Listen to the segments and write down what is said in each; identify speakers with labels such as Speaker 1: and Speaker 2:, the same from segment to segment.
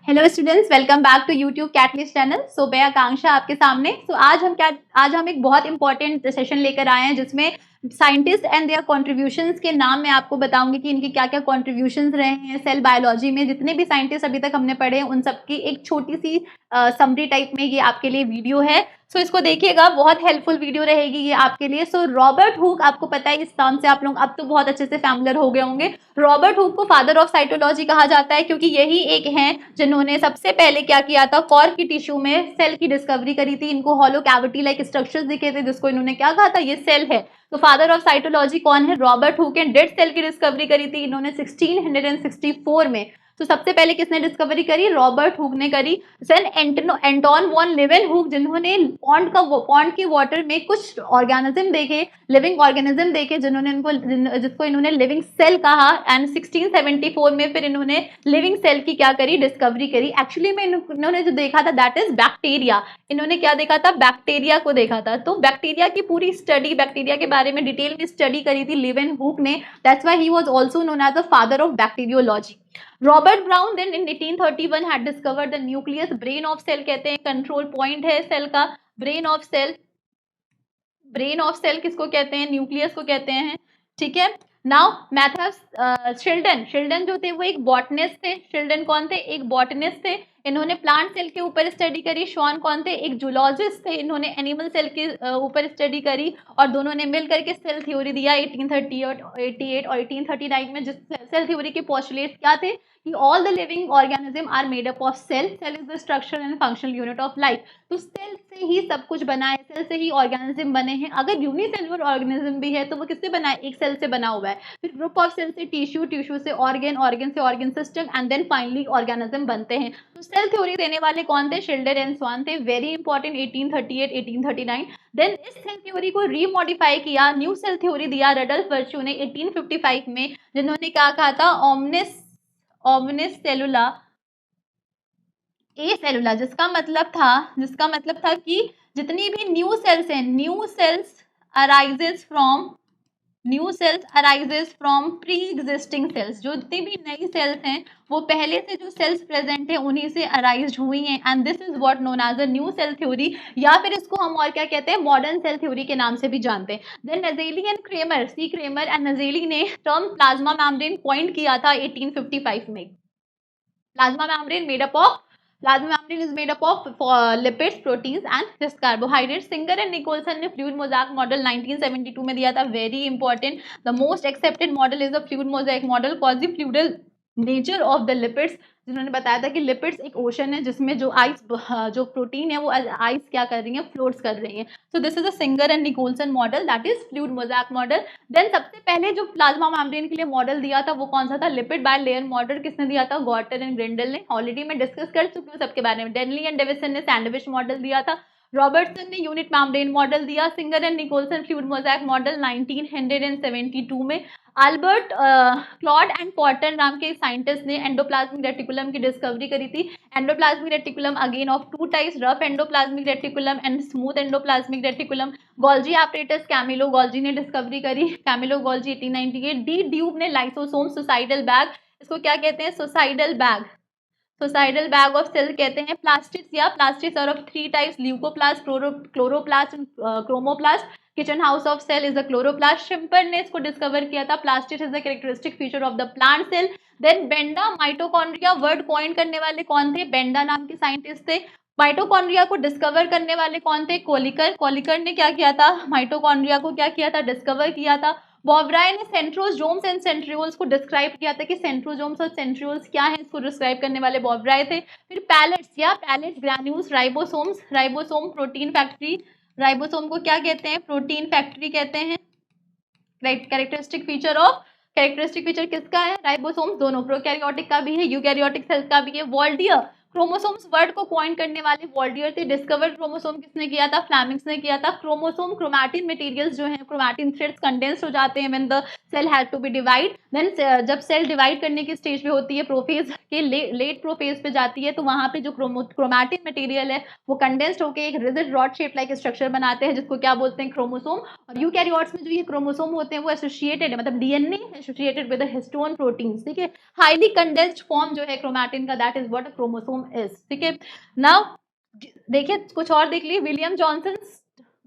Speaker 1: Hello students, welcome back to YouTube catalyst channel. So मैं आकांक्षा आपके सामने। आज हम एक बहुत इंपॉर्टेंट सेशन लेकर आए हैं जिसमें साइंटिस्ट एंड देयर कॉन्ट्रीब्यूशंस के नाम मैं आपको बताऊंगी कि इनके क्या क्या कॉन्ट्रीब्यूशंस रहे हैं सेल बायोलॉजी में। जितने भी साइंटिस्ट अभी तक हमने पढ़े हैं उन सबकी एक छोटी सी समरी टाइप में ये आपके लिए वीडियो है। सो इसको देखिएगा, बहुत हेल्पफुल वीडियो रहेगी ये आपके लिए। सो रॉबर्ट हुक, आपको पता है इस नाम से आप लोग अब तो बहुत अच्छे से फैमिलियर हो गए होंगे। रॉबर्ट हुक को फादर ऑफ साइटोलॉजी कहा जाता है क्योंकि यही एक हैं जिन्होंने सबसे पहले क्या किया था, कॉर्क की टिश्यू में सेल की डिस्कवरी करी थी। इनको हॉलो कैविटी लाइक स्ट्रक्चर्स दिखे थे जिसको इन्होंने क्या कहा था, ये सेल है। तो फादर ऑफ साइटोलॉजी कौन है? Robert Hooke. डेड सेल की डिस्कवरी करी थी इन्होंने 1664 में। तो सबसे पहले किसने डिस्कवरी करी? रॉबर्ट हुक ने करी। देन एंटोन वॉन लेवेनहुक, जिन्होंने पॉन्ड के वाटर में कुछ ऑर्गेनिज्म देखे, लिविंग ऑर्गेनिज्म देखे, जिसको इन्होंने लिविंग सेल कहा। एंड 1674 में फिर इन्होंने लिविंग सेल की क्या करी, डिस्कवरी करी। एक्चुअली में इन्होंने जो देखा था दैट इज बैक्टीरिया। इन्होंने क्या देखा था? बैक्टीरिया को देखा था। तो बैक्टीरिया की पूरी स्टडी, बैक्टीरिया के बारे में डिटेल में स्टडी करी थी लेवेनहुक ने। That's why he was also known as the father of bacteriology. Robert Brown then in 1831 had discovered the nucleus. Brain of cell कहते हैं, कंट्रोल पॉइंट है सेल का। Brain of cell, brain of cell किसको कहते हैं? Nucleus को कहते हैं। ठीक है। नाउ मैथ्स शिल्डन जो थे वो एक बॉटनिस्ट थे। शिल्डन कौन थे? एक बॉटनिस्ट थे। इन्होंने प्लांट सेल के ऊपर स्टडी करी। शॉन कौन थे? एक जूलॉजिस्ट थे। इन्होंने एनिमल सेल के ऊपर स्टडी करी और दोनों ने मिल करके सेल थ्योरी दिया 1838 और 1839 में। जिस सेल थ्योरी के पोस्टुलेट्स क्या थे कि all the living organism are made up of cell. Cell is the structure and functional unit of life. तो सेल से ही सब कुछ बना है, सेल से ही ऑर्गेनिज्म बने हैं। अगर यूनिसेलुलर ऑर्गेनिज्म भी है तो वो किससे बना है? एक सेल से बना हुआ है। फिर ग्रुप ऑफ सेल से टिश्यू, टिश्यू से ऑर्गन, ऑर्गन से organ system and then finally organism बनते हैं। तो सेल थ्योरी देने वाले कौन थे? शिल्डर एंड स्वान थे। Very important, 1838 1839। देन इस सेल थ्योरी को रीमॉडिफाई किया, न्यू सेल थ्योरी दिया रडल्फ वर्च्यू ने 1855 में, जिन्होंने क्या कहा था? ओमनिस सेलुला ए सेलुला, जिसका मतलब था कि जितनी भी न्यू सेल्स हैं, new sales arises from pre existing cells. जो जितनी भी नई सेल्स हैं वो पहले से जो सेल्स प्रेजेंट है उन्हीं से अराइज हुई हैं। And this is what known as a new cell theory, या फिर इसको हम और क्या कहते हैं? मॉडर्न सेल थ्योरी के नाम से भी जानते हैं। Then Nageli and Cramer, see Cramer and Nageli ने टर्म प्लाज्मा मेम्ब्रेन पॉइंट किया था 1855 में। Plasma membrane made up of plasma membrane is made up of lipids, proteins and just carbohydrates. Singer and Nicholson ने fluid mosaic model 1972 में दिया था। Very important. The most accepted model is the fluid mosaic model cause the fluidal nature of the lipids, जिन्होंने बताया था कि lipids एक ocean है जिसमें जो आइस, जो प्रोटीन है वो आइस क्या कर रही है? फ्लोट्स कर रही है। So this is a Singer and Nicolson model, that is fluid mosaic model. Then सबसे पहले जो प्लाज्मा मेम्ब्रेन के लिए मॉडल दिया था वो कौन सा था? Lipid by layer model. किसने दिया था? गॉर्टर एंड ग्रिंडल ने। ऑलरेडी मैं डिस्कस कर चुकी हूँ सबके बारे में। डेनली एंड डेविसन ने सैंडविच मॉडल दिया था। रॉबर्टसन ने यूनिट मेम्ब्रेन मॉडल दिया। Singer and Nicolson fluid mosaic model 1972 में। अल्बर्ट क्लॉड एंड पॉटर नाम के साइंटिस्ट ने एंडोप्लाज्मिक रेटिकुलम की डिस्कवरी करी थी। Endoplasmic reticulum again of two types, rough endoplasmic reticulum and smooth endoplasmic reticulum. Golgi apparatus Camillo Golgi ने discovery करी। Camillo Golgi 1898। De Duve ने लाइसोसोम सुसाइडल बैग, इसको क्या कहते हैं? सुसाइडल बैग ऑफ सेल कहते हैं। Plastids are of three types, leucoplast, chloroplast and chromoplast. Kitchen house of cell is the chloroplast. Schimper ने इसको डिस्कवर किया था। Plastid is the characteristic feature of the plant cell. Then Benda, mitochondria word coin करने वाले कौन थे? Benda नाम के साइंटिस्ट थे। माइटोकॉन्ड्रिया को डिस्कवर करने वाले कौन थे? कोलिकर ने क्या किया था? माइटोकॉन्ड्रिया को क्या किया था? डिस्कवर किया था। बॉब्राय ने सेंट्रोजोम्स एंड सेंट्रियोल्स को डिस्क्राइब किया था कि सेंट्रोजोम्स और सेंट्रियोल्स क्या है, इसको डिस्क्राइब करने वाले बॉब्राय थे। फिर Palade's granules, ribosome protein factory. Ribosome को क्या कहते हैं? प्रोटीन फैक्ट्री कहते हैं। कैरेक्टरिस्टिक फीचर किसका है? राइबोसोम दोनों, प्रोकैरियोटिक का भी है, यूकैरियोटिक सेल्स का भी है। वॉल्डियर क्रोमोसोम्स वर्ड को पॉइंट करने वाले वॉल्डियर थे। डिस्कवर क्रोमोसोम किसने किया था? फ्लेमिंग्स ने किया था। क्रोमोसोम क्रोमैटिन मटेरियल्स जो हैं, क्रोमैटिन थ्रेड्स कंडेंस्ड हो जाते हैं when the cell has to be divide. Then जब सेल डिवाइड करने की स्टेज पे होती है, प्रोफेज के लेट प्रोफेज पे जाती है, तो वहां पे जो क्रोमैटिन मटेरियल है वो कंडेंस्ड होकर एक rigid rod shape like structure बनाते हैं, जिसको क्या बोलते हैं? क्रोमोसोम। और यूकैरियोट्स में जो ये क्रोमोसोम होते हैं वो एसोसिएटेड है, मतलब DNA associated with histone proteins, ठीक है। हाईली कंडेंस्ड फॉर्म जो है क्रोमैटिन का, that is what a chromosome is, ठीक है। नाउ देखिए कुछ और देख लिए। William Johnson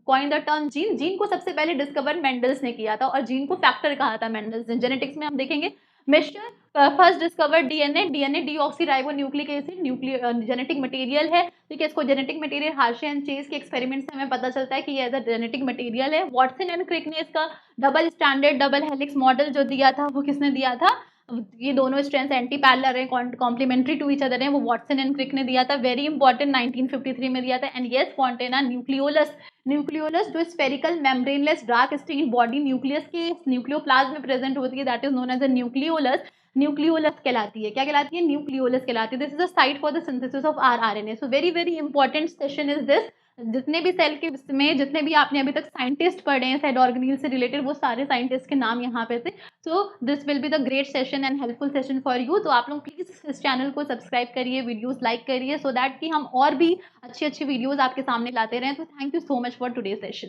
Speaker 1: coin the term gene. Gene को सबसे पहले डिस्कवर मेंडल्स ने किया था, और जीन को फैक्टर कहा था मेंडल्स ने। जेनेटिक्स में हम देखेंगे mister first discover DNA. DNA deoxy ribonucleic acid genetic material है, ठीक है। इसको genetic material Hershey and chase के एक्सपेरिमेंट से हमें पता चलता है कि ये एज अ जेनेटिक मटेरियल है। वॉटसन एंड क्रिक ने इसका double standard double helix model जो दिया था, वो किसने दिया था? ये दोनों स्ट्रेंथ एंटी पैरेलल है, कॉम्प्लीमेंट्री टू ईच अदर है, वो वॉटसन एंड क्रिक ने दिया था। वेरी इंपॉर्टेंट, 1953 में दिया था। And yes, Fontana nucleolus. Nucleolus जो spherical membraneless dark stain body nucleus के न्यूक्लियोप्लाज्म में प्रेजेंट होती है, that is known as a nucleolus. Nucleolus कहलाती है। क्या कहलाती है? न्यूक्लियोलस कहलाती है। This is a site for the synthesis of rRNA. So very very important session is this. जितने भी सेल के में जितने भी आपने अभी तक साइंटिस्ट पढ़े हैं सेल ऑर्गेनील से रिलेटेड, वो सारे साइंटिस्ट के नाम यहाँ पे थे। So this will be the great session and helpful session for you. तो आप लोग प्लीज इस चैनल को सब्सक्राइब करिए, वीडियोस लाइक करिए, सो दैट कि हम और भी अच्छी अच्छी वीडियोस आपके सामने लाते रहें। तो thank you so much for today session.